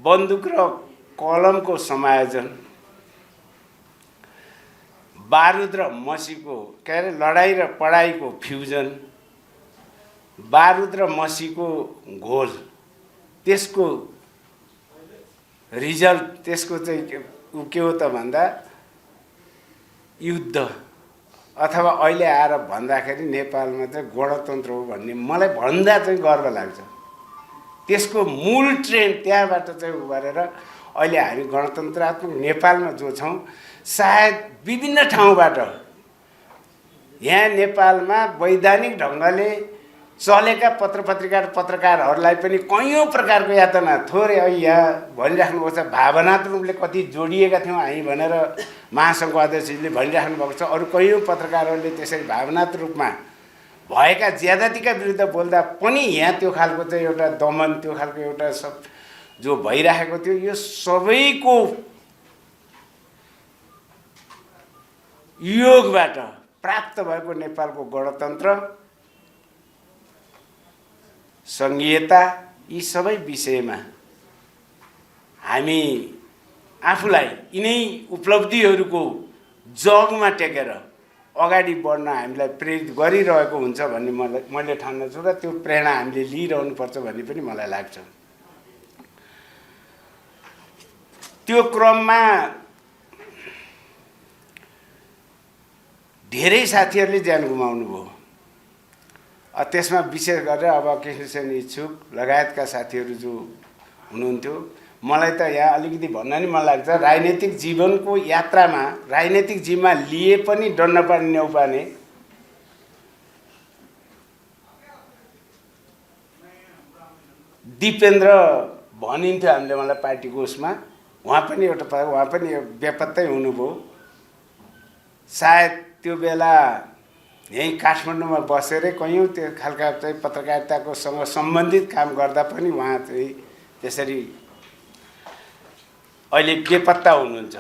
बन्दुक र कलमको समायोजन, बारुद र मसीको के अरे लडाई र पढाइको फ्युजन, बारुद र मसीको घोल, त्यसको रिजल्ट, त्यसको चाहिँ के हो त भन्दा युद्ध, अथवा अहिले आएर भन्दाखेरि नेपालमा चाहिँ गणतन्त्र हो भन्ने मलाई भन्दा चाहिँ गर्व लाग्छ। त्यसको मूल ट्रेन्ड त्यहाँबाट चाहिँ उभारेर अहिले हामी गणतन्त्रात्मक नेपालमा जो छौँ, सायद विभिन्न ठाउँबाट यहाँ नेपालमा वैधानिक ढङ्गले चलेका पत्रकारहरूलाई पनि कैयौँ प्रकारको यातना थोरै अहिले यहाँ भनिराख्नुपर्छ। भावनात्मक रूपले कति जोडिएका थियौँ हामी भनेर महासङ्घको अध्यक्षले भनिराख्नु भएको छ। अरू कैयौँ पत्रकारहरूले त्यसरी भावनात्मक रूपमा भएका ज्यादतीका विरुद्ध बोल्दा पनि यहाँ त्यो खालको चाहिँ एउटा दमन, त्यो खालको एउटा सब जो भइराखेको थियो, यो सबैको योगबाट प्राप्त भएको नेपालको गणतन्त्र, सङ्घीयता, यी सबै विषयमा हामी आफूलाई यिनै उपलब्धिहरूको जगमा टेकेर अगाडि बढ्न हामीलाई प्रेरित गरिरहेको हुन्छ भन्ने मैले ठान्छु र त्यो प्रेरणा हामीले लिइरहनुपर्छ भन्ने पनि मलाई लाग्छ। त्यो क्रममा धेरै साथीहरूले ज्यान गुमाउनु भयो। त्यसमा विशेष गरेर अब कृष्णसेन इच्छुक लगायतका साथीहरू जो हुनुहुन्थ्यो, मलाई त यहाँ अलिकति भन्न नि मन लाग्छ, राजनैतिक जीवनको यात्रामा राजनैतिक जीवनमा लिए पनि डर नपार्ने न्यौपाने दिपेन्द्र भनिन्थ्यो हामीले मलाई पार्टीको उसमा, उहाँ पनि बेपत्तै हुनुभयो। सायद त्यो बेला यहीँ काठमाडौँमा बसेरै कैयौँ त्यो खालका चाहिँ पत्रकारिताकोसँग सम्बन्धित काम गर्दा पनि उहाँ चाहिँ त्यसरी अहिले बेपत्ता हुनुहुन्छ।